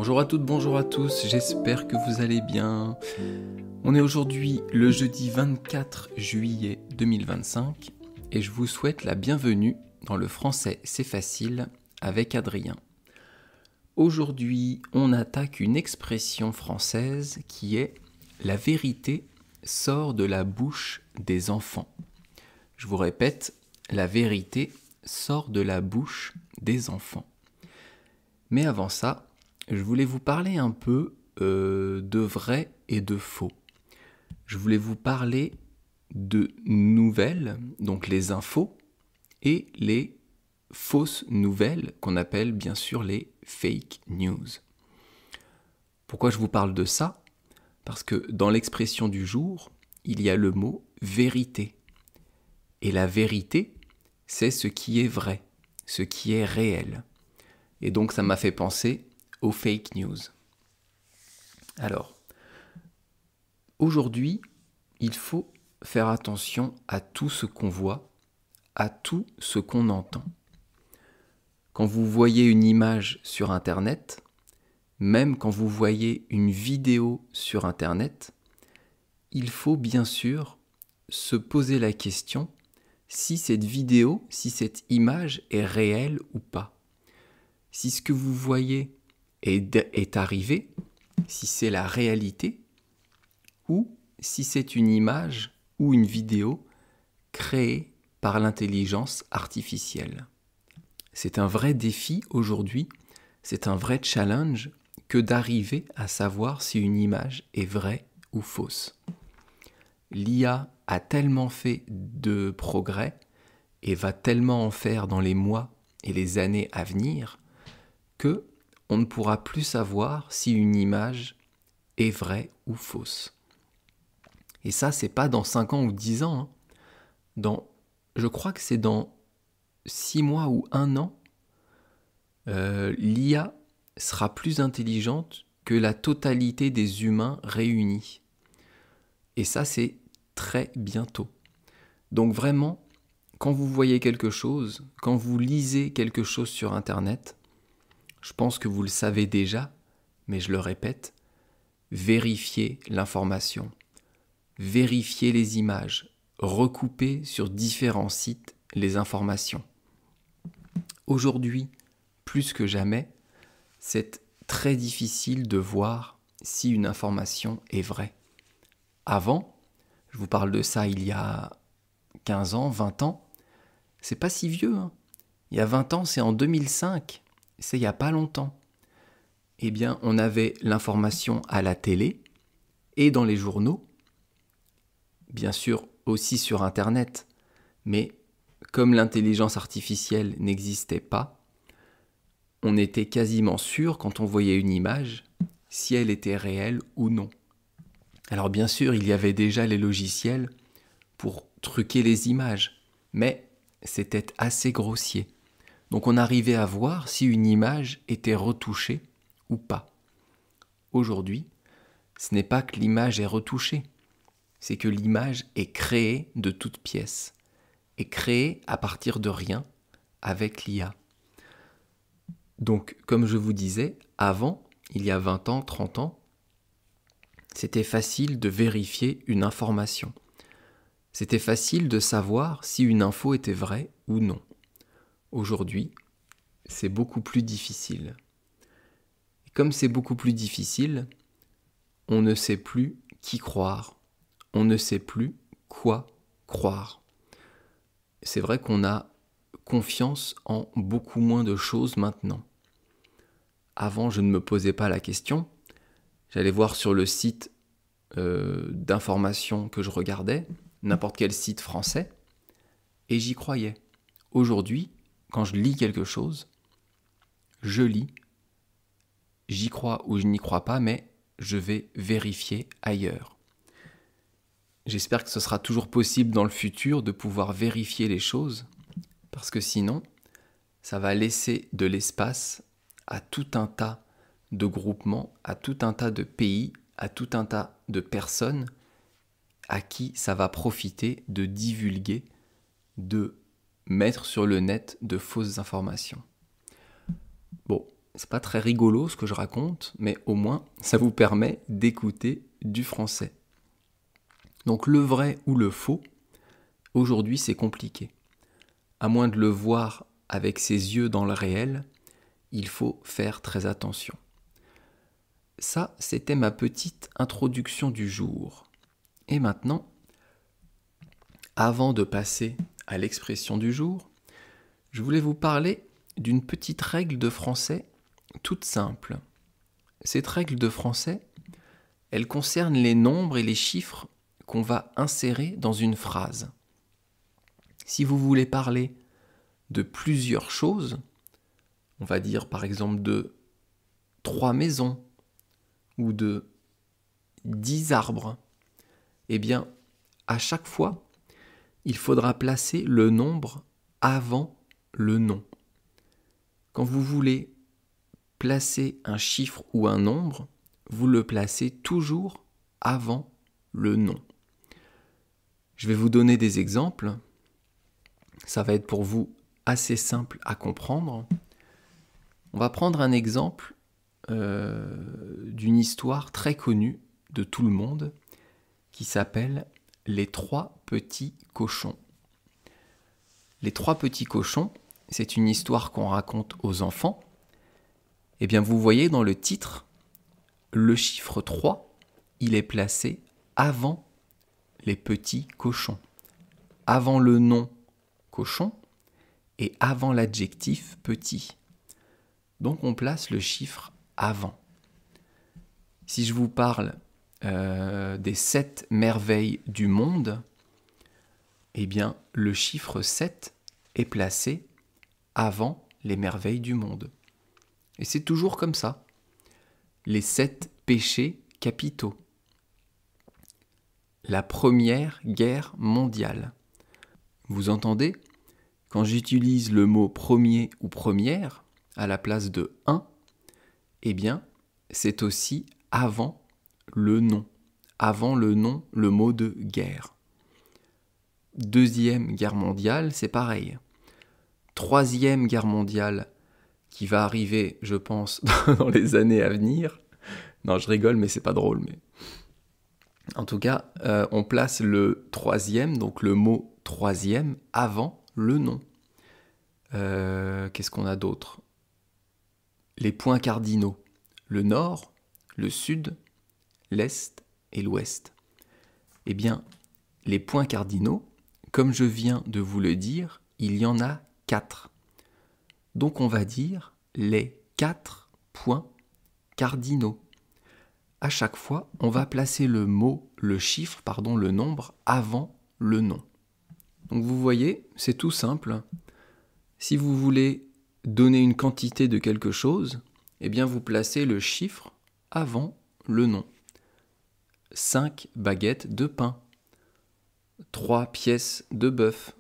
Bonjour à toutes, bonjour à tous, j'espère que vous allez bien. On est aujourd'hui le jeudi 24 juillet 2025 et je vous souhaite la bienvenue dans le français c'est facile avec Adrien. Aujourd'hui, on attaque une expression française qui est « la vérité sort de la bouche des enfants ». Je vous répète, la vérité sort de la bouche des enfants. Mais avant ça, je voulais vous parler un peu de vrai et de faux. Je voulais vous parler de nouvelles, donc les infos, et les fausses nouvelles qu'on appelle bien sûr les fake news. Pourquoi je vous parle de ça ? Parce que dans l'expression du jour, il y a le mot vérité. Et la vérité, c'est ce qui est vrai, ce qui est réel. Et donc ça m'a fait penser aux fake news. Alors, aujourd'hui, il faut faire attention à tout ce qu'on voit, à tout ce qu'on entend. Quand vous voyez une image sur Internet, même quand vous voyez une vidéo sur Internet, il faut bien sûr se poser la question si cette vidéo, si cette image est réelle ou pas. Si ce que vous voyez est arrivé, si c'est la réalité, ou si c'est une image ou une vidéo créée par l'intelligence artificielle. C'est un vrai défi aujourd'hui, c'est un vrai challenge que d'arriver à savoir si une image est vraie ou fausse. L'IA a tellement fait de progrès et va tellement en faire dans les mois et les années à venir que on ne pourra plus savoir si une image est vraie ou fausse. Et ça, c'est pas dans 5 ans ou 10 ans. Je crois que c'est dans 6 mois ou 1 an, l'IA sera plus intelligente que la totalité des humains réunis. Et ça, c'est très bientôt. Donc vraiment, quand vous voyez quelque chose, quand vous lisez quelque chose sur Internet, je pense que vous le savez déjà, mais je le répète, vérifiez l'information, vérifiez les images, recoupez sur différents sites les informations. Aujourd'hui, plus que jamais, c'est très difficile de voir si une information est vraie. Avant, je vous parle de ça il y a 15 ans, 20 ans, c'est pas si vieux. Il y a 20 ans, c'est en 2005. C'est il n'y a pas longtemps. Eh bien, on avait l'information à la télé et dans les journaux, bien sûr aussi sur Internet, mais comme l'intelligence artificielle n'existait pas, on était quasiment sûr quand on voyait une image si elle était réelle ou non. Alors bien sûr, il y avait déjà les logiciels pour truquer les images, mais c'était assez grossier. Donc on arrivait à voir si une image était retouchée ou pas. Aujourd'hui, ce n'est pas que l'image est retouchée, c'est que l'image est créée de toutes pièces, est créée à partir de rien avec l'IA. Donc, comme je vous disais, avant, il y a 20 ans, 30 ans, c'était facile de vérifier une information. C'était facile de savoir si une info était vraie ou non. Aujourd'hui, c'est beaucoup plus difficile. Et comme c'est beaucoup plus difficile, on ne sait plus qui croire. On ne sait plus quoi croire. C'est vrai qu'on a confiance en beaucoup moins de choses maintenant. Avant, je ne me posais pas la question. J'allais voir sur le site d'information que je regardais, n'importe quel site français, et j'y croyais. Aujourd'hui, quand je lis quelque chose, je lis, j'y crois ou je n'y crois pas, mais je vais vérifier ailleurs. J'espère que ce sera toujours possible dans le futur de pouvoir vérifier les choses, parce que sinon, ça va laisser de l'espace à tout un tas de groupements, à tout un tas de pays, à tout un tas de personnes à qui ça va profiter de divulguer, de mettre sur le net de fausses informations. Bon, c'est pas très rigolo ce que je raconte, mais au moins ça vous permet d'écouter du français. Donc le vrai ou le faux, aujourd'hui c'est compliqué. À moins de le voir avec ses yeux dans le réel, il faut faire très attention. Ça, c'était ma petite introduction du jour. Et maintenant, avant de passer à l'expression du jour, je voulais vous parler d'une petite règle de français toute simple. Cette règle de français, elle concerne les nombres et les chiffres qu'on va insérer dans une phrase. Si vous voulez parler de plusieurs choses, on va dire par exemple de 3 maisons ou de 10 arbres, eh bien, à chaque fois, il faudra placer le nombre avant le nom. Quand vous voulez placer un chiffre ou un nombre, vous le placez toujours avant le nom. Je vais vous donner des exemples. Ça va être pour vous assez simple à comprendre. On va prendre un exemple d'une histoire très connue de tout le monde qui s'appelle Les 3 petits cochons. Les 3 petits cochons, c'est une histoire qu'on raconte aux enfants. Eh bien, vous voyez dans le titre, le chiffre 3, il est placé avant les petits cochons, avant le nom cochon et avant l'adjectif petit. Donc on place le chiffre avant. Si je vous parle des 7 merveilles du monde, eh bien le chiffre 7 est placé avant les merveilles du monde. Et c'est toujours comme ça. Les 7 péchés capitaux. La première guerre mondiale. Vous entendez ? Quand j'utilise le mot premier ou première à la place de un, eh bien, c'est aussi avant le nom. Avant le nom, le mot de guerre. Deuxième guerre mondiale, c'est pareil. Troisième guerre mondiale, qui va arriver, je pense, dans les années à venir. Non, je rigole, mais c'est pas drôle. Mais en tout cas, on place le troisième, donc le mot troisième, avant le nom. Qu'est-ce qu'on a d'autre ? Les points cardinaux. Le nord, le sud, l'est et l'ouest. Eh bien, les points cardinaux, comme je viens de vous le dire, il y en a 4. Donc on va dire les 4 points cardinaux. À chaque fois, on va placer le nombre avant le nom. Donc vous voyez, c'est tout simple. Si vous voulez donner une quantité de quelque chose, eh bien vous placez le chiffre avant le nom. 5 baguettes de pain, 3 pièces de bœuf,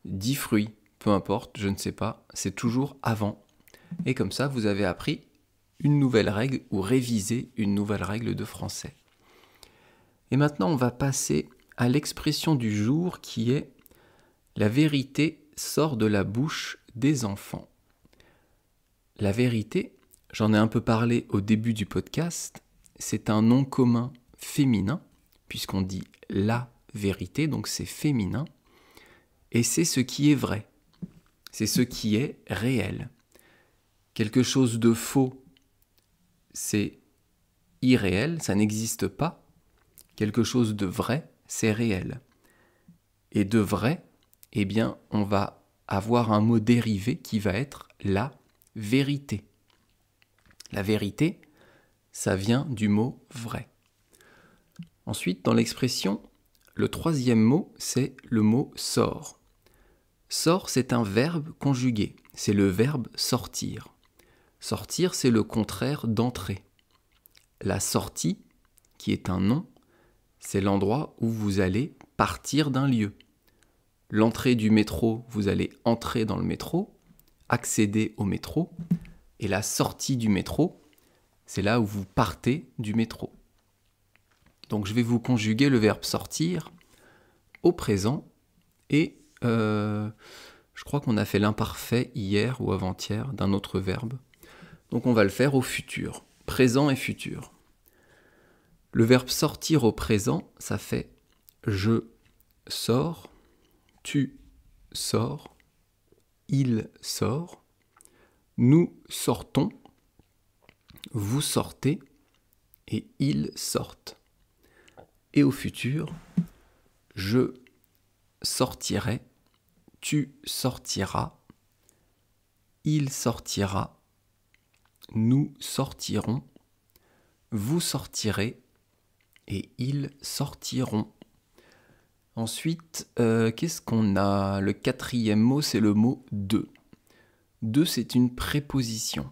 10 fruits, peu importe, je ne sais pas, c'est toujours avant. Et comme ça, vous avez appris une nouvelle règle ou révisé une nouvelle règle de français. Et maintenant, on va passer à l'expression du jour qui est « La vérité sort de la bouche des enfants ». La vérité, j'en ai un peu parlé au début du podcast, c'est un nom commun féminin, puisqu'on dit « la vérité », donc c'est féminin, et c'est ce qui est vrai, c'est ce qui est réel. Quelque chose de faux, c'est irréel, ça n'existe pas. Quelque chose de vrai, c'est réel. Et de vrai, eh bien, on va avoir un mot dérivé qui va être la vérité. La vérité, ça vient du mot vrai. Ensuite, dans l'expression, le troisième mot, c'est le mot sort. Sort, c'est un verbe conjugué, c'est le verbe sortir. Sortir, c'est le contraire d'entrer. La sortie, qui est un nom, c'est l'endroit où vous allez partir d'un lieu. L'entrée du métro, vous allez entrer dans le métro, accéder au métro, et la sortie du métro, c'est là où vous partez du métro. Donc je vais vous conjuguer le verbe sortir au présent et Je crois qu'on a fait l'imparfait hier ou avant-hier d'un autre verbe. Donc on va le faire au futur, présent et futur. Le verbe sortir au présent, ça fait je sors, tu sors, il sort, nous sortons, vous sortez et ils sortent. Et au futur, je sortirai, tu sortiras, il sortira, nous sortirons, vous sortirez et ils sortiront. Ensuite, qu'est-ce qu'on a? Le quatrième mot, c'est le mot de. De, c'est une préposition.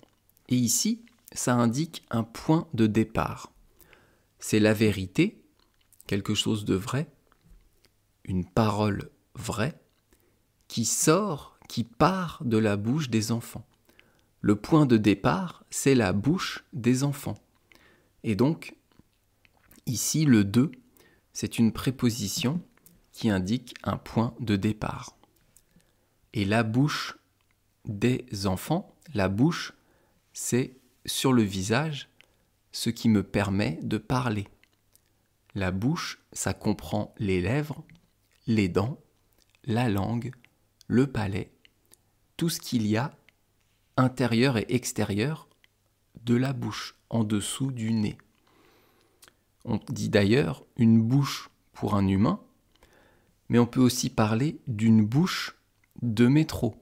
Et ici, ça indique un point de départ. C'est la vérité, quelque chose de vrai, une parole vraie, qui sort, qui part de la bouche des enfants. Le point de départ, c'est la bouche des enfants. Et donc, ici, le de, c'est une préposition qui indique un point de départ. Et la bouche des enfants, la bouche, c'est sur le visage ce qui me permet de parler. La bouche, ça comprend les lèvres, les dents, la langue, le palais, tout ce qu'il y a intérieur et extérieur de la bouche, en dessous du nez. On dit d'ailleurs une bouche pour un humain, mais on peut aussi parler d'une bouche de métro.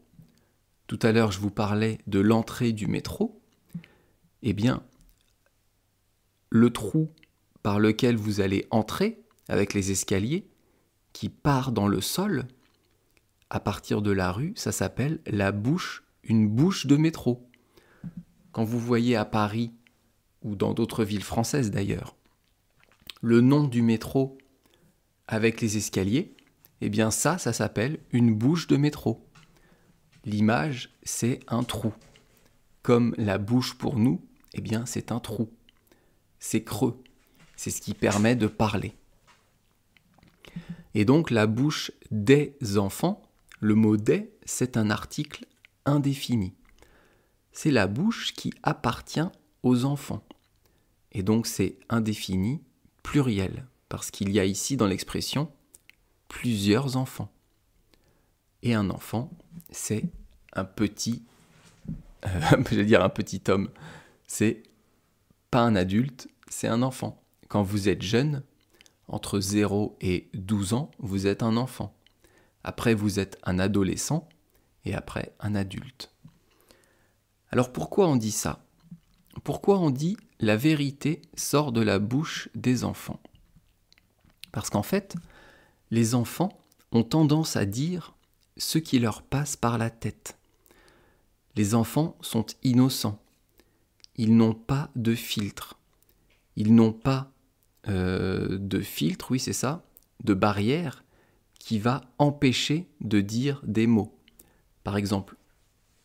Tout à l'heure, je vous parlais de l'entrée du métro. Eh bien, le trou par lequel vous allez entrer avec les escaliers, qui part dans le sol, à partir de la rue, ça s'appelle la bouche, une bouche de métro. Quand vous voyez à Paris, ou dans d'autres villes françaises d'ailleurs, le nom du métro avec les escaliers, eh bien ça s'appelle une bouche de métro. L'image, c'est un trou. Comme la bouche pour nous, eh bien c'est un trou. C'est creux. C'est ce qui permet de parler. Et donc la bouche des enfants, le mot des, c'est un article indéfini. C'est la bouche qui appartient aux enfants. Et donc c'est indéfini, pluriel, parce qu'il y a ici dans l'expression plusieurs enfants. Et un enfant, c'est un petit, je vais dire un petit homme, c'est pas un adulte, c'est un enfant. Quand vous êtes jeune, entre 0 et 12 ans, vous êtes un enfant. Après, vous êtes un adolescent et après, un adulte. Alors pourquoi on dit ça? Pourquoi on dit la vérité sort de la bouche des enfants? Parce qu'en fait, les enfants ont tendance à dire ce qui leur passe par la tête. Les enfants sont innocents. Ils n'ont pas de filtre. Ils n'ont pas de filtre, oui c'est ça, de barrière qui va empêcher de dire des mots. Par exemple,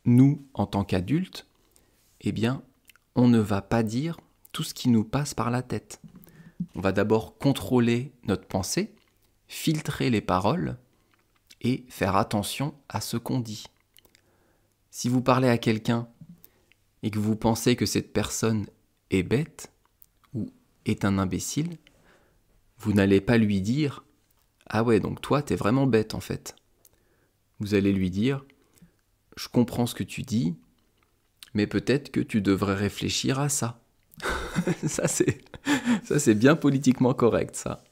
nous, en tant qu'adultes, eh bien, on ne va pas dire tout ce qui nous passe par la tête. On va d'abord contrôler notre pensée, filtrer les paroles et faire attention à ce qu'on dit. Si vous parlez à quelqu'un et que vous pensez que cette personne est bête ou est un imbécile, vous n'allez pas lui dire « Ah ouais, donc toi, t'es vraiment bête en fait ». Vous allez lui dire « Je comprends ce que tu dis, mais peut-être que tu devrais réfléchir à ça. » Ça, c'est bien politiquement correct, ça.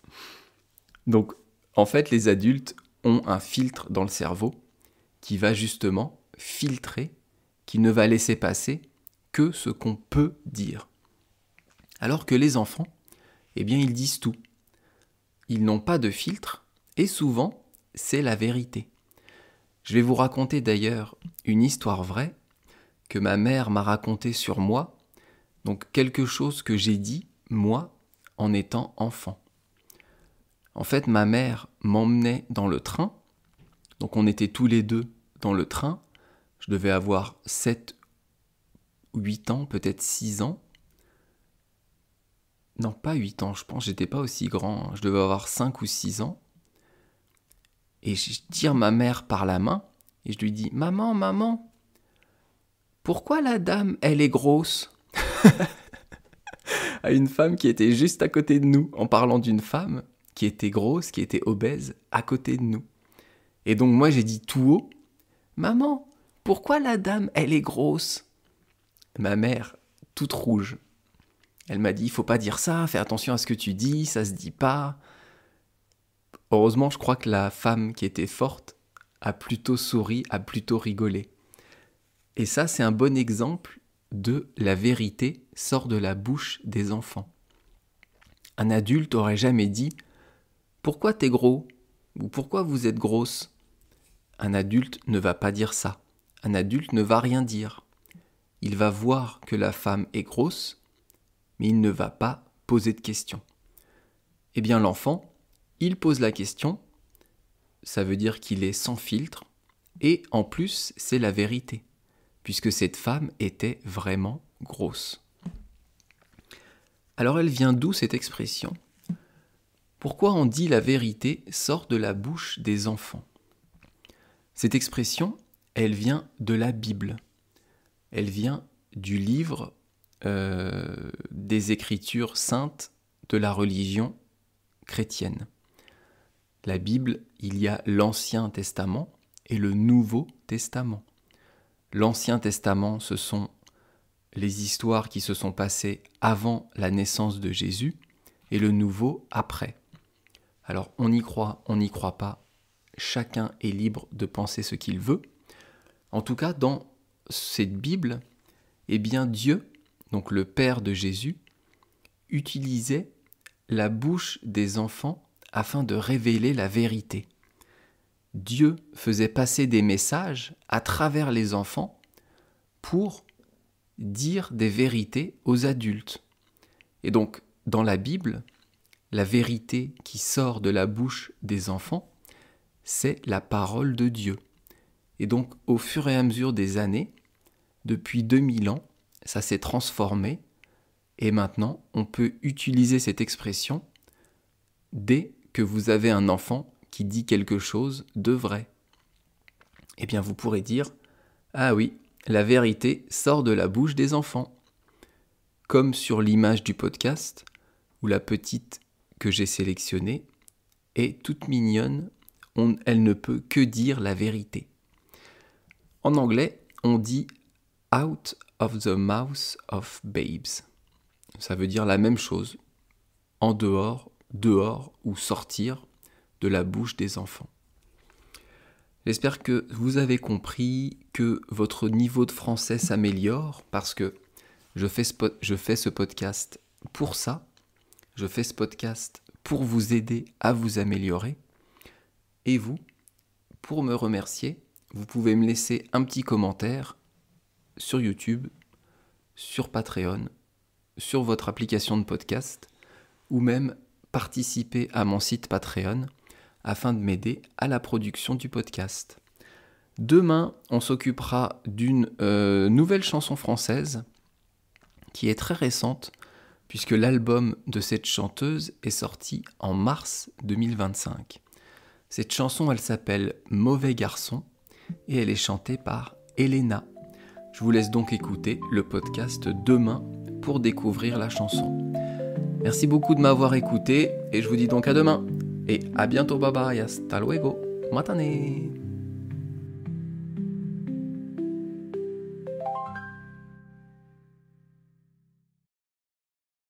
Donc, en fait, les adultes ont un filtre dans le cerveau qui va justement filtrer, qui ne va laisser passer que ce qu'on peut dire. Alors que les enfants, eh bien, ils disent tout. Ils n'ont pas de filtre et souvent, c'est la vérité. Je vais vous raconter d'ailleurs une histoire vraie que ma mère m'a racontée sur moi, donc quelque chose que j'ai dit, moi, en étant enfant. En fait, ma mère m'emmenait dans le train, donc on était tous les deux dans le train, je devais avoir 7, 8 ans, peut-être 6 ans. Non, pas 8 ans, je pense, j'étais pas aussi grand, je devais avoir 5 ou 6 ans. Et je tire ma mère par la main, Et je lui dis « Maman, maman, pourquoi la dame, elle est grosse ?» À une femme qui était juste à côté de nous, en parlant d'une femme qui était grosse, qui était obèse, à côté de nous. Et donc moi j'ai dit tout haut « Maman, pourquoi la dame, elle est grosse ?» Ma mère, toute rouge, elle m'a dit « Il faut pas dire ça, fais attention à ce que tu dis, ça se dit pas. » Heureusement, je crois que la femme qui était forte a plutôt souri, a plutôt rigolé. Et ça, c'est un bon exemple de la vérité sort de la bouche des enfants. Un adulte aurait jamais dit « Pourquoi t'es gros ?» ou « Pourquoi vous êtes grosse ?» Un adulte ne va pas dire ça. Un adulte ne va rien dire. Il va voir que la femme est grosse, mais il ne va pas poser de questions. Eh bien l'enfant, il pose la question, ça veut dire qu'il est sans filtre, et en plus c'est la vérité, puisque cette femme était vraiment grosse. Alors elle vient d'où cette expression ? Pourquoi on dit la vérité sort de la bouche des enfants ? Cette expression, elle vient de la Bible. Elle vient du livre des Écritures saintes de la religion chrétienne. La Bible, il y a l'Ancien Testament et le Nouveau Testament. L'Ancien Testament, ce sont les histoires qui se sont passées avant la naissance de Jésus et le Nouveau après. Alors on y croit, on n'y croit pas, chacun est libre de penser ce qu'il veut. En tout cas, dans cette Bible, eh bien Dieu, donc le Père de Jésus, utilisait la bouche des enfants afin de révéler la vérité. Dieu faisait passer des messages à travers les enfants pour dire des vérités aux adultes. Et donc, dans la Bible, la vérité qui sort de la bouche des enfants, c'est la parole de Dieu. Et donc, au fur et à mesure des années, depuis 2000 ans, ça s'est transformé et maintenant, on peut utiliser cette expression dès que vous avez un enfant qui dit quelque chose de vrai. Eh bien, vous pourrez dire « Ah oui, la vérité sort de la bouche des enfants ». Comme sur l'image du podcast, où la petite que j'ai sélectionnée est toute mignonne, elle ne peut que dire la vérité. En anglais, on dit « out of the mouth of babes ». Ça veut dire la même chose, en dehors, dehors ou sortir de la bouche des enfants. J'espère que vous avez compris que votre niveau de français s'améliore parce que je fais ce podcast pour ça. Je fais ce podcast pour vous aider à vous améliorer. Et vous, pour me remercier, vous pouvez me laisser un petit commentaire sur YouTube, sur Patreon, sur votre application de podcast ou même participer à mon site Patreon afin de m'aider à la production du podcast. Demain, on s'occupera d'une nouvelle chanson française qui est très récente puisque l'album de cette chanteuse est sorti en mars 2025. Cette chanson, elle s'appelle « Mauvais garçon » et elle est chantée par Elena. Je vous laisse donc écouter le podcast demain pour découvrir la chanson. Merci beaucoup de m'avoir écouté et je vous dis donc à demain. Et à bientôt, bye bye, hasta luego, matane.